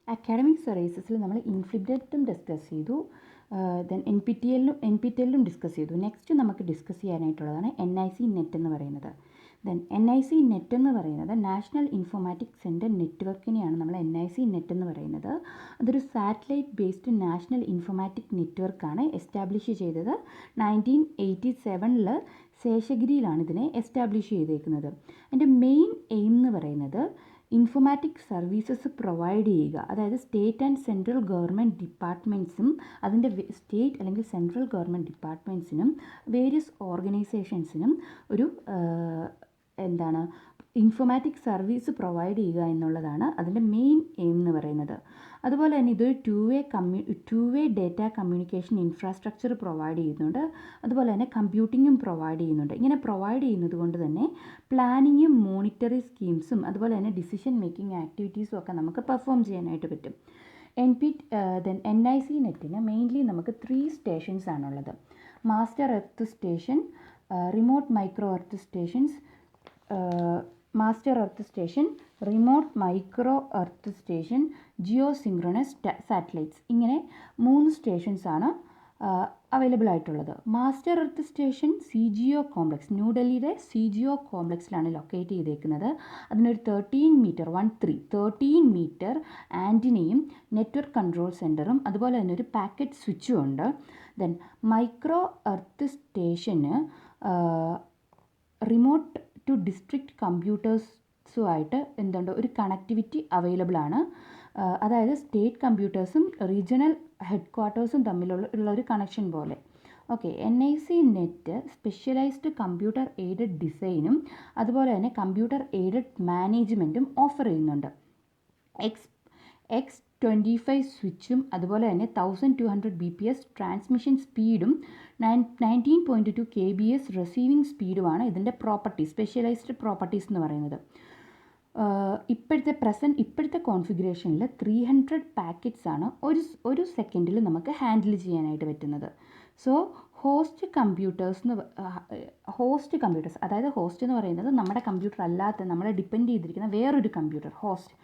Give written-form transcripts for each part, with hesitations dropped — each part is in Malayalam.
അക്കാഡമിക് സർവീസസിൽ നമ്മൾ ഇൻഫിബ്നെറ്റും ഡിസ്കസ് ചെയ്തു. ദെൻ എൻ പി ടി എല്ലും ഡിസ്കസ് ചെയ്തു. നെക്സ്റ്റ് നമുക്ക് ഡിസ്കസ് ചെയ്യാനായിട്ടുള്ളതാണ് NIC നെറ്റ് എന്ന് പറയുന്നത്. ദെൻ NIC നെറ്റ് എന്ന് പറയുന്നത് നാഷണൽ ഇൻഫോർമാറ്റിക് സെൻറ്റർ നെറ്റ്വർക്കിനെയാണ് നമ്മൾ NIC നെറ്റ് എന്ന് പറയുന്നത്. അതൊരു സാറ്റലൈറ്റ് ബേസ്ഡ് നാഷണൽ ഇൻഫോർമാറ്റിക് നെറ്റ്വർക്കാണ്. എസ്റ്റാബ്ലിഷ് ചെയ്തത് 1987 ശേഷഗിരിയിലാണ് ഇതിനെ എസ്റ്റാബ്ലിഷ് ചെയ്തേക്കുന്നത്. അതിൻ്റെ മെയിൻ എയിം എന്ന് പറയുന്നത് ഇൻഫോർമാറ്റിക് സർവീസസ് പ്രൊവൈഡ് ചെയ്യുക. അതായത് സ്റ്റേറ്റ് ആൻഡ് സെൻട്രൽ ഗവൺമെൻറ് ഡിപ്പാർട്ട്മെൻറ്റ്സും അതിൻ്റെ സ്റ്റേറ്റ് അല്ലെങ്കിൽ സെൻട്രൽ ഗവൺമെൻറ് ഡിപ്പാർട്ട്മെൻറ്റ്സിനും വേരിയസ് ഓർഗനൈസേഷൻസിനും ഒരു ഇൻഫോർമാറ്റിക് സർവീസ് പ്രൊവൈഡ് ചെയ്യുക എന്നുള്ളതാണ് അതിൻ്റെ മെയിൻ എയിം എന്ന് പറയുന്നത്. അതുപോലെ തന്നെ ഇതൊരു to way data communication infrastructure provide ചെയ്യുന്നുണ്ട്. അതുപോലെ തന്നെ കമ്പ്യൂട്ടിങ്ങും പ്രൊവൈഡ് ചെയ്യുന്നുണ്ട്. ഇങ്ങനെ പ്രൊവൈഡ് ചെയ്യുന്നത് കൊണ്ട് തന്നെ പ്ലാനിങ്ങും മോണിറ്ററി സ്കീംസും അതുപോലെ തന്നെ ഡിസിഷൻ മേക്കിംഗ് ആക്ടിവിറ്റീസും ഒക്കെ നമുക്ക് പെർഫോം ചെയ്യാനായിട്ട് പറ്റും. NIC നെറ്റിന് മെയിൻലി നമുക്ക് 3 സ്റ്റേഷൻസ് ആണുള്ളത്. Master earth station, remote micro earth stations, master earth station, remote micro earth station, geosynchronous satellites. ഇങ്ങനെ 3 സ്റ്റേഷൻസാണ് അവൈലബിൾ ആയിട്ടുള്ളത്. Master earth station CGO complex, ന്യൂഡൽഹിയിലെ CGO കോംപ്ലക്സിലാണ് ലൊക്കേറ്റ് ചെയ്തേക്കുന്നത്. അതിനൊരു 13 മീറ്റർ ആൻറ്റിനയും നെറ്റ്വർക്ക് കൺട്രോൾ സെൻറ്ററും അതുപോലെ തന്നെ ഒരു പാക്കറ്റ് സ്വിച്ചും ഉണ്ട്. ദെൻ മൈക്രോ എർത്ത് സ്റ്റേഷന് റിമോട്ട് ടു ഡിസ്ട്രിക്ട് കമ്പ്യൂട്ടേഴ്സുമായിട്ട് ഒരു കണക്ടിവിറ്റി അവൈലബിൾ ആണ്. അതായത് സ്റ്റേറ്റ് കമ്പ്യൂട്ടേഴ്സും റീജിയണൽ ഹെഡ് ക്വാർട്ടേഴ്സും തമ്മിലുള്ള ഒരു കണക്ഷൻ പോലെ. Okay, NIC net specialised computer aided ഡിസൈനും അതുപോലെ തന്നെ കമ്പ്യൂട്ടർ എയ്ഡഡ് മാനേജ്മെൻറ്റും ഓഫർ ചെയ്യുന്നുണ്ട്. X25 സ്വിച്ചും അതുപോലെ തന്നെ 1200 BPS ട്രാൻസ്മിഷൻ സ്പീഡും 19.2 KBS റിസീവിംഗ് സ്പീഡുമാണ് ഇതിൻ്റെ സ്പെഷ്യലൈസ്ഡ് പ്രോപ്പർട്ടീസ് എന്ന് പറയുന്നത്. ഇപ്പോഴത്തെ കോൺഫിഗറേഷനിൽ 300 പാക്കറ്റ്സ് ആണ് ഒരു സെക്കൻഡിൽ നമുക്ക് ഹാൻഡിൽ ചെയ്യാനായിട്ട് പറ്റുന്നത്. സോ ഹോസ്റ്റ് കമ്പ്യൂട്ടേഴ്സ് അതായത് ഹോസ്റ്റ് എന്ന് പറയുന്നത് നമ്മുടെ കമ്പ്യൂട്ടർ അല്ലാത്ത നമ്മളെ ഡിപ്പെൻഡ് ചെയ്തിരിക്കുന്ന വേറൊരു കമ്പ്യൂട്ടർ ഹോസ്റ്റ്.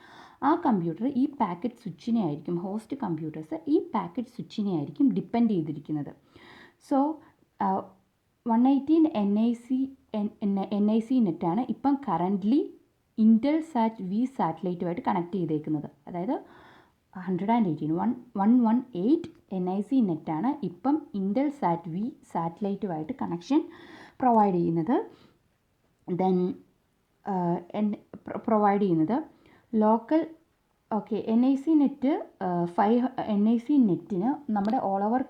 ആ കമ്പ്യൂട്ടർ ഈ പാക്കറ്റ് സ്വിച്ചിനെ ആയിരിക്കും, ഹോസ്റ്റ് കമ്പ്യൂട്ടേഴ്സ് ഈ പാക്കറ്റ് സ്വിച്ചിനെ ആയിരിക്കും ഡിപ്പെൻഡ് ചെയ്തിരിക്കുന്നത്. സോ 118 NIC നെറ്റാണ് ഇപ്പം കറൻ്റ്ലി ഇൻ്റൽസാറ്റ് V സാറ്റലൈറ്റുമായിട്ട് കണക്ട് ചെയ്തേക്കുന്നത്. അതായത് 118 NIC നെറ്റാണ് ഇപ്പം ഇൻ്റൽസാറ്റ് V സാറ്റലൈറ്റുമായിട്ട് കണക്ഷൻ പ്രൊവൈഡ് ചെയ്യുന്നത്. ദെൻ പ്രൊവൈഡ് ചെയ്യുന്നത് ലോക്കൽ NIC നെറ്റിന് നമ്മുടെ ഓൾ ഓവർ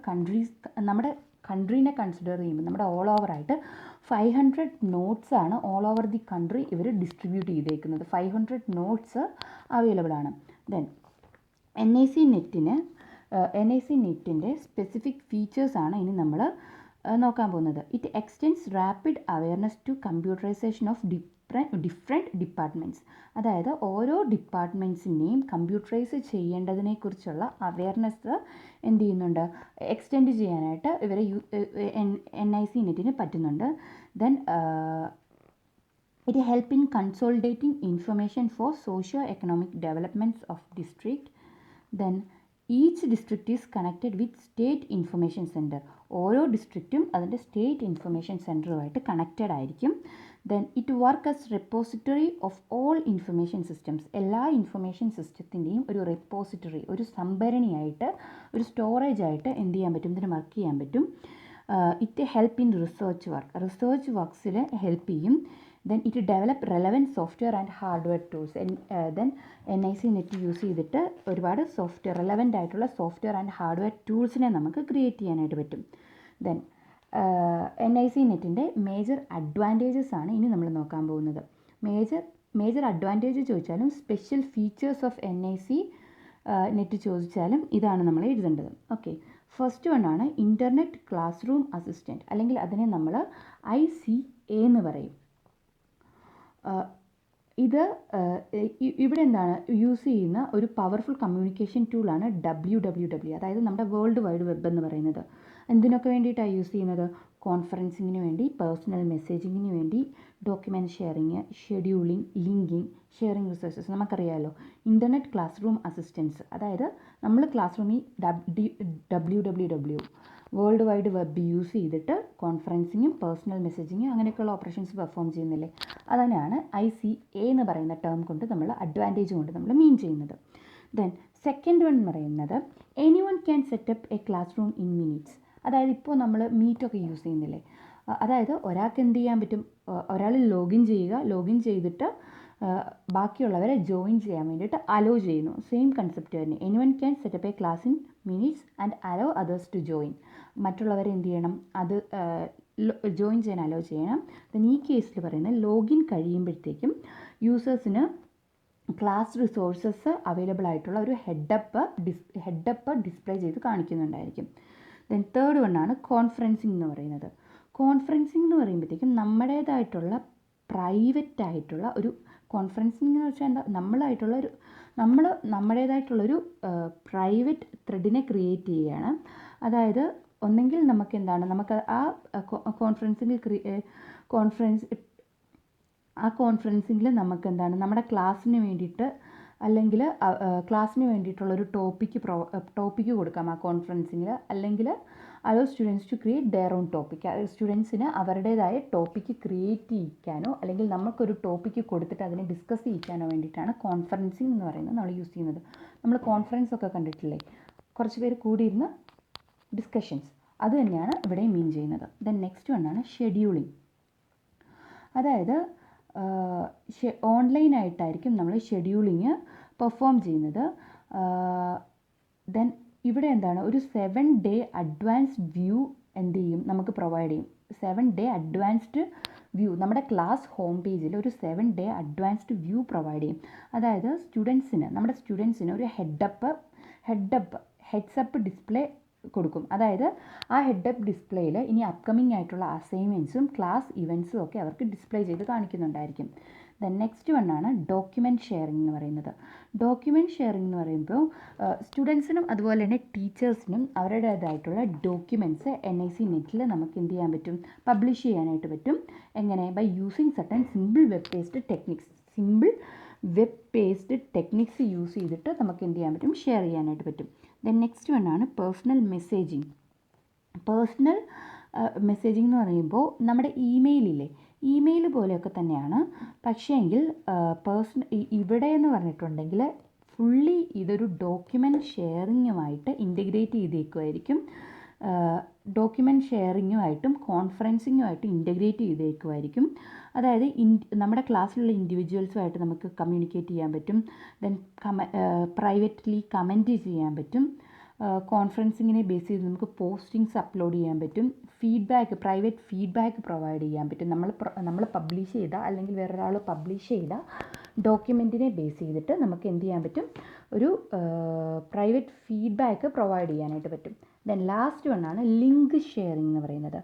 നമ്മുടെ കൺട്രീനെ കൺസിഡർ ചെയ്യുമ്പോൾ നമ്മുടെ ഓൾ ഓവറായിട്ട് 500 നോട്ട്സ് ആണ് ഓൾ ഓവർ ദി കൺട്രി ഇവർ ഡിസ്ട്രിബ്യൂട്ട് ചെയ്തേക്കുന്നത്. 500 നോട്ട്സ് അവൈലബിൾ ആണ്. ദെൻ NIC നെറ്റിൻ്റെ സ്പെസിഫിക് ഫീച്ചേഴ്സാണ് ഇനി നമ്മൾ നോക്കാൻ പോകുന്നത്. It extends rapid awareness to computerisation of different departments. അതായത് ഓരോ ഡിപ്പാർട്ട്മെൻറ്റ്സിനെയും കമ്പ്യൂട്ടറൈസ് ചെയ്യേണ്ടതിനെക്കുറിച്ചുള്ള അവയർനെസ് എക്സ്റ്റെൻഡ് ചെയ്യാനായിട്ട് ഇവരെ NIC നെറ്റിന് പറ്റുന്നുണ്ട്. Then it help in consolidating information for socio economic developments of district. Then each district is connected with state information centre. ഓരോ ഡിസ്ട്രിക്റ്റും അതിൻ്റെ സ്റ്റേറ്റ് ഇൻഫർമേഷൻ സെൻറ്ററുമായിട്ട് കണക്റ്റഡ് ആയിരിക്കും. Then it work as repository of all information systems. എല്ലാ ഇൻഫർമേഷൻ സിസ്റ്റത്തിൻ്റെയും ഒരു റെപ്പോസിറ്ററി, ഒരു സംഭരണിയായിട്ട്, ഒരു സ്റ്റോറേജ് ആയിട്ട് ഇതിന് വർക്ക് ചെയ്യാൻ പറ്റും. ഇറ്റ് ഹെൽപ്പ് ഇൻ റിസർച്ച് വർക്ക്സിൽ ഹെൽപ്പ് ചെയ്യും. Then it develop relevant software and hardware tools. Then NIC net use ചെയ്തിട്ട് ഒരുപാട് റെലവൻ്റ് ആയിട്ടുള്ള സോഫ്റ്റ്വെയർ ആൻഡ് ഹാർഡ്വെയർ ടൂൾസിനെ നമുക്ക് ക്രിയേറ്റ് ചെയ്യാനായിട്ട് പറ്റും. ദെൻ NIC നെറ്റിൻ്റെ മേജർ അഡ്വാൻറ്റേജസ് ആണ് ഇനി നമ്മൾ നോക്കാൻ പോകുന്നത്. മേജർ അഡ്വാൻറ്റേജ് ചോദിച്ചാലും special features of NIC net ചോദിച്ചാലും ഇതാണ് നമ്മൾ എഴുതേണ്ടത്. ഓക്കെ, ഫസ്റ്റ് വൺ ആണ് ഇൻ്റർനെറ്റ് ക്ലാസ് റൂം അസിസ്റ്റൻറ്റ്, അല്ലെങ്കിൽ അതിനെ നമ്മൾ ICA എന്ന് പറയും. ഇത് ഇവിടെ യൂസ് ചെയ്യുന്ന ഒരു പവർഫുൾ കമ്മ്യൂണിക്കേഷൻ ടൂളാണ് WWW. അതായത് നമ്മുടെ വേൾഡ് വൈഡ് വെബ് എന്ന് പറയുന്നത്. എന്തിനൊക്കെ വേണ്ടിയിട്ടാണ് യൂസ് ചെയ്യുന്നത്? കോൺഫറൻസിങ്ങിന് വേണ്ടി, പേഴ്സണൽ മെസ്സേജിങ്ങിന് വേണ്ടി, document sharing, scheduling, linking, sharing resources. നമുക്കറിയാമല്ലോ ഇൻ്റർനെറ്റ് ക്ലാസ് റൂം അസിസ്റ്റൻസ്, അതായത് നമ്മൾ ക്ലാസ് റൂമിൽ WWW world wide web use ചെയ്തിട്ട് കോൺഫറൻസിങ്ങും പേഴ്സണൽ മെസ്സേജിങ്ങും അങ്ങനെയൊക്കെയുള്ള ഓപ്പറേഷൻസ് പെർഫോം ചെയ്യുന്നില്ലേ, അതിനാണ് ICA എന്ന് പറയുന്ന ടേം കൊണ്ട് നമ്മൾ അഡ്വാൻറ്റേജ് കൊണ്ട് നമ്മൾ മീൻ ചെയ്യുന്നത്. ദെൻ സെക്കൻഡ് വൺ എന്ന് പറയുന്നത് anyone can set up a class room in minutes. അതായത് ഇപ്പോൾ നമ്മൾ മീറ്റൊക്കെ യൂസ് ചെയ്യുന്നില്ലേ, അതായത് ഒരാൾക്ക് എന്ത് ചെയ്യാൻ പറ്റും, ഒരാൾ ലോഗിൻ ചെയ്തിട്ട് ബാക്കിയുള്ളവരെ ജോയിൻ ചെയ്യാൻ വേണ്ടിയിട്ട് അലോ ചെയ്യുന്നു. സെയിം കൺസെപ്റ്റ് തന്നെ. Anyone can set up a class in minutes and allow others to join. മറ്റുള്ളവരെ എന്ത് ചെയ്യണം, അത് ജോയിൻ ചെയ്യാൻ അലോ ചെയ്യണം. ദെൻ ഈ കേസിൽ പറയുന്നത് ലോഗിൻ കഴിയുമ്പോഴത്തേക്കും യൂസേഴ്സിന് ക്ലാസ് റിസോഴ്സസ് അവൈലബിൾ ആയിട്ടുള്ള ഒരു ഹെഡപ്പ് ഡിസ്പ്ലേ ചെയ്ത് കാണിക്കുന്നുണ്ടായിരിക്കും. ദെൻ തേർഡ് വണ്ണാണ് കോൺഫറൻസിങ് എന്ന് പറയുന്നത്. കോൺഫറൻസിങ് എന്ന് പറയുമ്പോഴത്തേക്കും നമ്മുടേതായിട്ടുള്ള പ്രൈവറ്റ് ആയിട്ടുള്ള ഒരു കോൺഫറൻസിങ് എന്ന് വെച്ചാൽ എന്താ, നമ്മുടേതായിട്ടുള്ളൊരു പ്രൈവറ്റ് ത്രെഡിനെ ക്രിയേറ്റ് ചെയ്യുകയാണ്. അതായത് ഒന്നെങ്കിൽ നമുക്ക് ആ കോൺഫറൻസിങ്ങിൽ നമുക്ക് നമ്മുടെ ക്ലാസ്സിന് വേണ്ടിയിട്ട് അല്ലെങ്കിൽ ക്ലാസ്സിന് വേണ്ടിയിട്ടുള്ളൊരു ടോപ്പിക്ക് കൊടുക്കാം ആ കോൺഫറൻസിങ്ങിൽ. അല്ലെങ്കിൽ allow students to create their own topic. സ്റ്റുഡൻസിന് അവരുടേതായ ടോപ്പിക്ക് ക്രിയേറ്റ് ചെയ്യിക്കാനോ അല്ലെങ്കിൽ നമുക്കൊരു ടോപ്പിക്ക് കൊടുത്തിട്ട് അതിനെ ഡിസ്കസ് ചെയ്യിക്കാനോ വേണ്ടിയിട്ടാണ് കോൺഫറൻസിങ് എന്ന് പറയുന്നത് നമ്മൾ യൂസ് ചെയ്യുന്നത്. നമ്മൾ കോൺഫറൻസ് ഒക്കെ കണ്ടിട്ടില്ലേ, കുറച്ച് പേര് കൂടിയിരുന്ന് ഡിസ്കഷൻസ്, അത് തന്നെയാണ് ഇവിടെ മീൻ ചെയ്യുന്നത്. ദെൻ നെക്സ്റ്റ് വണ്ണാണ് ഷെഡ്യൂളിംഗ്. അതായത് ഓൺലൈനായിട്ടായിരിക്കും നമ്മൾ ഷെഡ്യൂളിങ് പെർഫോം ചെയ്യുന്നത്. ദെൻ ഇവിടെ എന്താണ്, ഒരു 7 day അഡ്വാൻസ്ഡ് വ്യൂ എന്ത് ചെയ്യും, നമുക്ക് പ്രൊവൈഡ് ചെയ്യും. 7 day അഡ്വാൻസ്ഡ് വ്യൂ നമ്മുടെ ക്ലാസ് ഹോം പേജിൽ ഒരു 7 day അഡ്വാൻസ്ഡ് വ്യൂ പ്രൊവൈഡ് ചെയ്യും. അതായത് നമ്മുടെ സ്റ്റുഡൻസിന് ഒരു ഹെഡ്സപ്പ് ഡിസ്പ്ലേ കൊടുക്കും. അതായത് ആ ഹെഡപ്പ് ഡിസ്പ്ലേയിൽ ഇനി അപ്കമിങ് ആയിട്ടുള്ള അസൈൻമെൻറ്റ്സും ക്ലാസ് ഇവൻറ്റ്സും ഒക്കെ അവർക്ക് ഡിസ്പ്ലേ ചെയ്ത് കാണിക്കുന്നുണ്ടായിരിക്കും. ദെൻ നെക്സ്റ്റ് വണ്ണാണ് ഡോക്യുമെൻറ്റ് ഷെയറിംഗ് എന്ന് പറയുന്നത്. ഡോക്യുമെൻറ്റ് ഷെയറിംഗ് എന്ന് പറയുമ്പോൾ സ്റ്റുഡൻസിനും അതുപോലെ തന്നെ ടീച്ചേഴ്സിനും അവരുടേതായിട്ടുള്ള ഡോക്യുമെൻറ്റ്സ് NIC നെറ്റിൽ നമുക്ക് എന്ത് ചെയ്യാൻ പറ്റും, പബ്ലിഷ് ചെയ്യാനായിട്ട് പറ്റും. എങ്ങനെ? By using certain simple web based techniques use ചെയ്തിട്ട് നമുക്ക് എന്ത് ചെയ്യാൻ പറ്റും, ഷെയർ ചെയ്യാനായിട്ട് പറ്റും. ദെൻ നെക്സ്റ്റ് വണ്ണാണ് പേഴ്സണൽ മെസ്സേജിങ് എന്ന് പറയുമ്പോൾ നമ്മുടെ ഇമെയിൽ പോലെയൊക്കെ തന്നെയാണ്. പക്ഷേ എങ്കിൽ ഇവിടെ എന്ന് പറഞ്ഞിട്ടുണ്ടെങ്കിൽ ഫുള്ളി ഇതൊരു ഡോക്യുമെൻറ്റ് ഷെയറിങ്ങുമായിട്ട് ഇൻറ്റഗ്രേറ്റ് ചെയ്തേക്കുമായിരിക്കും. ഡോക്യുമെൻറ്റ് ഷെയറിങ്ങുമായിട്ടും കോൺഫറൻസിങ്ങുമായിട്ട് ഇൻറ്റഗ്രേറ്റ് ചെയ്തേക്കുമായിരിക്കും. അതായത് നമ്മുടെ ക്ലാസ്സിലുള്ള ഇൻഡിവിജ്വൽസുമായിട്ട് നമുക്ക് കമ്മ്യൂണിക്കേറ്റ് ചെയ്യാൻ പറ്റും. ദെൻ പ്രൈവറ്റ്ലി കമൻറ്റ് ചെയ്യാൻ പറ്റും. കോൺഫറൻസിങ്ങിനെ ബേസ് ചെയ്ത് നമുക്ക് പോസ്റ്റിങ്സ് അപ്ലോഡ് ചെയ്യാൻ പറ്റും. പ്രൈവറ്റ് ഫീഡ്ബാക്ക് പ്രൊവൈഡ് ചെയ്യാൻ പറ്റും. നമ്മൾ പബ്ലിഷ് ചെയ്ത അല്ലെങ്കിൽ വേറൊരാൾ പബ്ലിഷ് ചെയ്ത ഡോക്യുമെൻറ്റിനെ ബേസ് ചെയ്തിട്ട് നമുക്ക് എന്ത് ചെയ്യാൻ പറ്റും, ഒരു പ്രൈവറ്റ് ഫീഡ്ബാക്ക് പ്രൊവൈഡ് ചെയ്യാനായിട്ട് പറ്റും. ദെൻ ലാസ്റ്റ് വണ്ണാണ് ലിങ്ക് ഷെയറിംഗ് എന്ന് പറയുന്നത്.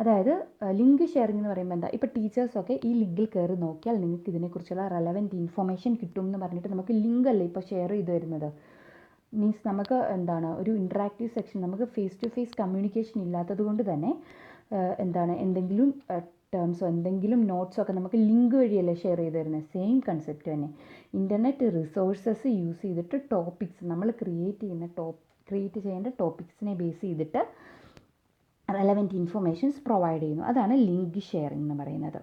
അതായത് ലിങ്ക് ഷെയറിംഗ് എന്ന് പറയുമ്പോൾ എന്താ, ഇപ്പോൾ ടീച്ചേഴ്സൊക്കെ ഈ ലിങ്കിൽ കയറി നോക്കിയാൽ നിങ്ങൾക്ക് ഇതിനെക്കുറിച്ചുള്ള റെലവൻറ്റ് ഇൻഫർമേഷൻ കിട്ടും എന്ന് പറഞ്ഞിട്ട് നമുക്ക് ലിങ്ക് അല്ലേ ഇപ്പോൾ ഷെയർ ചെയ്ത് തരുന്നത്. മീൻസ് നമുക്ക് ഒരു ഇൻട്രാക്റ്റീവ് സെക്ഷൻ, നമുക്ക് ഫേസ് ടു ഫേസ് കമ്മ്യൂണിക്കേഷൻ ഇല്ലാത്തത് കൊണ്ട് തന്നെ എന്തെങ്കിലും ടേംസോ എന്തെങ്കിലും നോട്ട്സോ ഒക്കെ നമുക്ക് ലിങ്ക് വഴിയല്ലേ ഷെയർ ചെയ്ത് തരുന്നത്. സെയിം കൺസെപ്റ്റ് തന്നെ. ഇൻ്റർനെറ്റ് റിസോഴ്സസ് യൂസ് ചെയ്തിട്ട് ടോപ്പിക്സ് നമ്മൾ ക്രിയേറ്റ് ചെയ്യേണ്ട ടോപ്പിക്സിനെ ബേസ് ചെയ്തിട്ട് റെലവൻറ്റ് ഇൻഫർമേഷൻസ് പ്രൊവൈഡ് ചെയ്യുന്നു. അതാണ് ലിങ്ക് ഷെയറിംഗ് എന്ന് പറയുന്നത്.